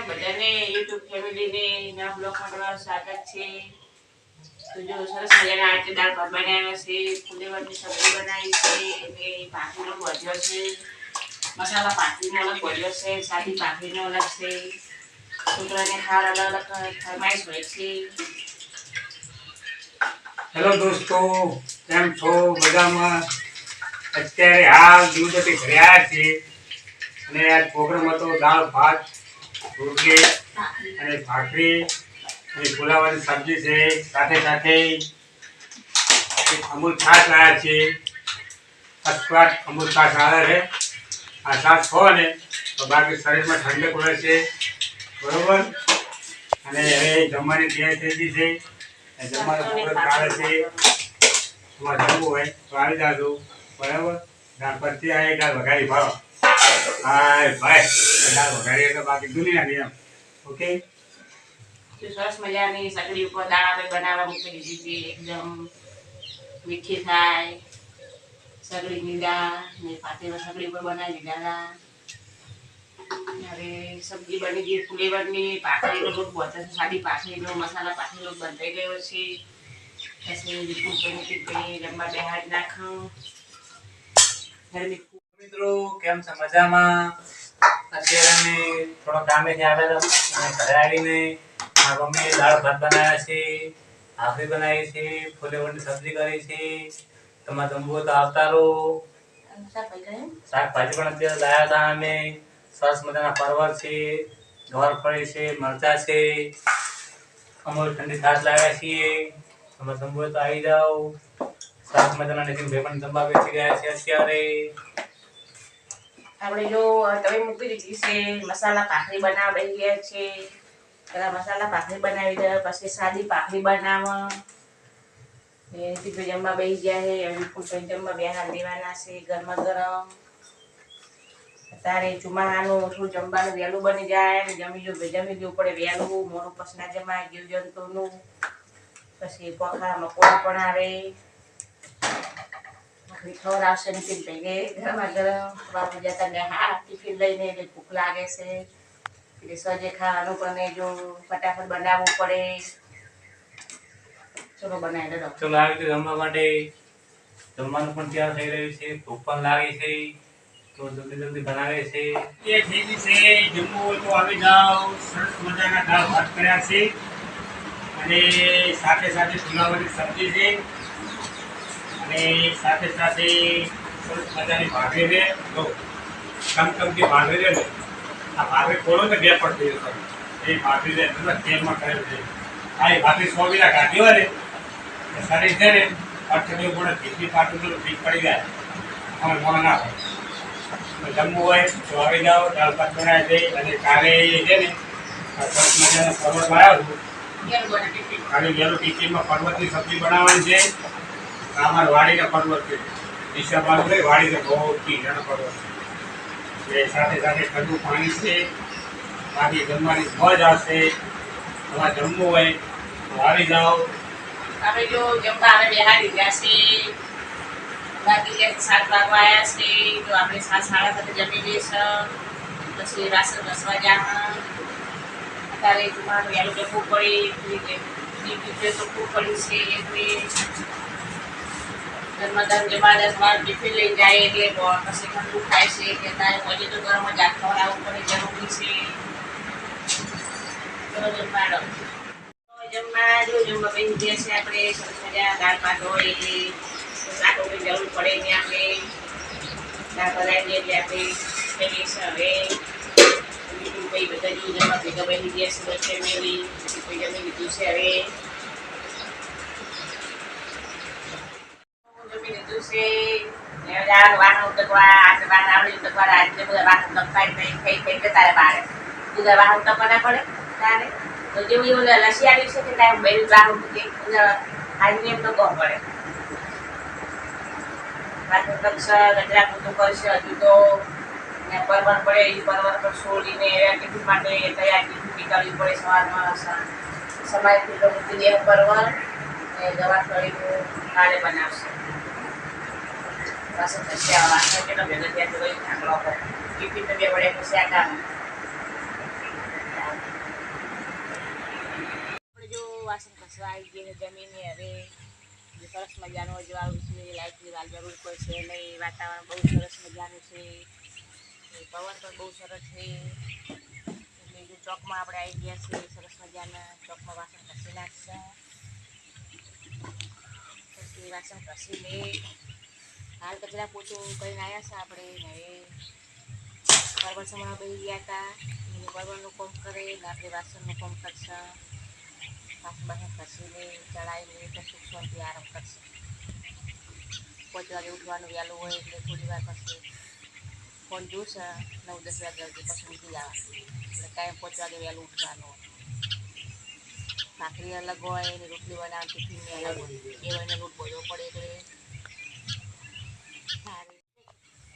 બધાને YouTube ફેમિલીને નવા બ્લોગમાં તમારું સ્વાગત છે। તો જો સરસ મજાના આજે દાળ ભાત બનાવ્યા છે, ફુલેવરની સબ્જી બનાવી છે અને ભાખરીનો ભજ્યો છે, મસાલા ભાખરીનો અલગ ભજ્યો છે, સાદી ભાખરીનો અલગ છે। છોકરાને ખાવા અલગ અલગ ફરમાઈશ હોય છે। હેલો દોસ્તો, કેમ છો? મજામાં? અત્યારે હાલ દિવસથી ઘરે આવ્યા છીએ અને આ પ્રોગ્રામ હતો દાળ ભાત, રોટલી અને ભાખરી અને ફુલાવરની સબ્જી છે, સાથે સાથે અમૂલ છાશ લાવ્યા છીએ। ફર્સ્ટ અમૂલ છાશ આવે છે। આ છાશ ખો ને તો બાકી શરીરમાં ઠંડક રહે છે, બરોબર। અને હવે જમવાની તૈયારી થઈ ગઈ છે। જમવાનો પ્રોગ્રામ ચાલે છે। તમારે જમવું હોય તો આવી જાજો, બરાબર। દાળ પરથી આવી દાળ વઘારી ભાવો, હા ભાઈ, દાળ વઘારી એટલે બાકી દુનિયા નિયમ, ઓકે। સરસ મજાની સગડી ઉપર દાળ આપણે બનાવવા મૂકી દીધી છે, એકદમ મીઠી થાય સગડીની દાળ ને પાતળા સગડી ઉપર બનાવી દીધા। હવે સબ્જી બની ગઈ, ફુલેવરની ભાખરીનો લોટ બને છે, સાદી ભાખરીનો મસાલા ભાખરીનો લોટ બંધાઈ ગયો છે। પછી જમવા બેહાડી નાખું। મિત્રો કેમ છે? મજામાં? અત્યારે અમે થોડો કામેથી આવેલા અને ઘરે આવીને મારા મમ્મીએ દાળ ભાત બનાવ્યા છે, ભાખરી બનાવી છે, ફુલેવરની સબ્જી કરી છે। તમારે જમવું હોય તો આવતા રહો। શાકભાજી પણ અત્યારે લાવ્યા હતા અમે, સરસ મજાના પરવળ છે, ગવારફળી છે, મરચાં છે, અમૂલ ઠંડી છાશ લાવ્યા છીએ। તમારે જમવું હોય તો આવી જાઓ। સરસ મજાના નીતિન ભાઈ પણ જમવા બેસી ગયા છે અત્યારે। આપણે જો તવી મૂકી દીધી છે, મસાલા ભાખરી બનાવવા બેસી ગયા છે। પેલા મસાલા ભાખરી બનાવી દે, પછી સાદી ભાખરી બનાવો, એથી જમવા બેસી ગયા છે। વિપુલ જમવા બેહાર દેવાના છે ગરમા ગરમ। અત્યારે ચોમાસાનું થોડું જમવાનું વહેલું બની જાય ને જમી જવું પડે વહેલું, મોડું પછી ના જમાય જીવજંતુનું। પછી પખાડા મકોડા પણ આવે, ખવડાવશે નીતિન ભાઈને ગરમા ગરમ। બાપુ જતા ને હા ટિફિન લઈને એટલે ભૂખ લાગે છે એટલે સજે ખાવાનું પણ જો ફટાફટ બનાવવું પડે। ચલો બનાવી દો, ચલો આવી ગયું જમવા માટે। જમવાનું પણ તૈયાર થઈ રહ્યું છે, ભૂખ પણ લાગી છે તો જલ્દી જલ્દી બનાવે છે। એ થઈ ગઈ છે, જમવું હોય તો આવી જાઓ। સરસ મજાના દાળ ભાત કર્યા છે અને સાથે સાથે ફુલાવરની સબ્જી છે અને સાથે સાથે સરસ મજાની ભાખરી છે। જો કમકમથી ભાખરી છે ને, આ ભાખરી ખોલો ને બે પડતી જશે એ ભાખરી છે, તેલમાં કરેલ છે। આ એ ભાખરી 100 વીરા કાઢી હોય ને શરીર છે ને અઠવાડિયું પડે, ભીખની પાટું તો ભીખ પડી જાય, અમે મોડા ના હોય। જમવું હોય તો આવી જાઓ। દાળ ભાત બનાવી દઈ અને કાલે છે ને સરસ મજાનો પરવળ બનાવ્યો છું, કાલે વહેલું ટિફિનમાં પરવળની સબ્જી બનાવવાની છે। અમારે વાડીના પરવળ છે, ડીસાબાનું છે, વાડીને બહુ ઘણા પરવળ છે। એ સાથે સાથે ઠંડુ પાણી છે, બાકી જમવાની મોજ આવશે। તમારે જમવું હોય તો આવી જાઓ। આપણે જો જમવા આવે બેહાડી ગયા છે, બાકી 7 વાગવા આવ્યા છે તો આપણે 7:30 જમી લઈશું, પછી રાશન ઘસવા જવાનું। અત્યારે જમવાનું વહેલું જમવું પડે તો ખૂબ પડી છે એટલે ગરમા ગરમ જમવા 10 વાર ટિફિન લઈ જાય એટલે પછી ઠંડુ ખાય છે કે તારે પછી તો ગરમ જ ખવડાવવું પડે, જરૂરી છે। ચલો જમવા જમવા બેસી ગયા છે આપણે, સરસ મજા દાળ ભાત હોય એટલે શાક રોટલી જરૂર પડે ને આપણે દાળ બનાવી દઈએ એટલે આપણે ફેમિલી છે। હવે બીજું કંઈ બધા જો જમવા ભેગા બેસી ગયા છે ફેમિલી, કોઈ જમી લીધું છે। હવે જમી લીધું છે, વાહન ઉતકવા આપણે વાહન આવડી ઉતકવા આજે બધા વાહન ઉતકતા ખાઈ ખાઈ જતા બહાર બધા વાહન ઉતકવા ના પડે તારે તો જેવું એવું લસી આવી છે કે ત્યાં બે વાહન ઉતકે આજની એમ તો કહો પડે વાહન ઉતકશે, ગજરા પૂતું કરશે, હજુ તો પરવર પડે એ પરવર પર છોડીને ટિફિન માટે તૈયાર ટિફિન નીકળવી પડે। સવારમાં સમય કેટલો મૂકી દે પરવર ને ગવાર ફળીનું કાલે બનાવશે। વાસણ પછી વાસણ કેટલો ભેગો ત્યાં તો ઢાંકણો ટિફિન તો બે વડે પછી આ કામ વાસણ કચરા આવી ગયા છે જમીને હવે જે સરસ મજાનો અજવાળું છે લાઇટની વાલ જરૂર પડશે નહીં વાતાવરણ બહુ સરસ મજાનું છે પવન પણ બહુ સરસ છે એટલે જો ચોકમાં આપણે આવી ગયા છે સરસ મજાના ચોકમાં વાસણ ઘસી નાખશે પછી વાસણ ઘસીને હાલ કચરા પોતું કરીને આવ્યા છે આપણે ને પરવળ સમાવા બેસી ગયા હતા એને પરવળનું કોમ કરે ને આપણે વાસણનું કોમ કરશે વાસણ ઘસીને ચડાવીને તો સુખ શાંતિ આરામ કરશે 5 વાગે ઉઠવાનું વહેલું હોય એટલે થોડી વાર પછી ફોન જોશે 9-10 વાગ્યા સુધી પછી ઉઠી જવા એટલે કાંઈ 5 વાગે વહેલું ઉઠવાનું ભાખરી અલગ હોય ને રોટલી બનાવવાની ટિફિનની અલગ હોય એ હોય લોટ બધો પડે એટલે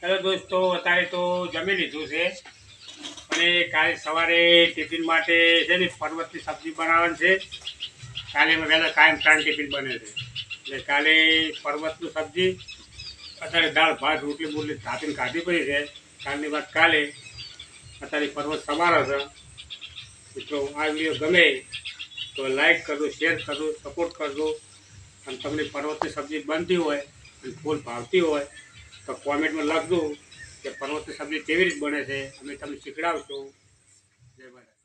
હેલો દોસ્તો, અત્યારે તો જમી લીધું છે અને કાલે સવારે ટિફિન માટે છે ને પર્વતની સબ્જી બનાવવાની છે. કાલે અમે વહેલા કાયમ 3 ટિફિન બને છે એટલે કાલે પર્વતનું સબ્જી અત્યારે દાળ ભાત રોટલી બોટલી ધાપીને કાઢી પડી છે. કાલની વાત કાલે અત્યારે પર્વત સમારો છે. મિત્રો આ વિડીયો ગમે તો લાઈક કરજો, શેર કરજો, સપોર્ટ કરજો અને તમને પર્વતની સબ્જી બનતી હોય અને ફૂલ ભાવતી હોય તો કોમેન્ટમાં લખજો કે પર્વતની સબ્જી કેવી રીતે બને છે, અમે તમને શીખડાવશું. જય માતા.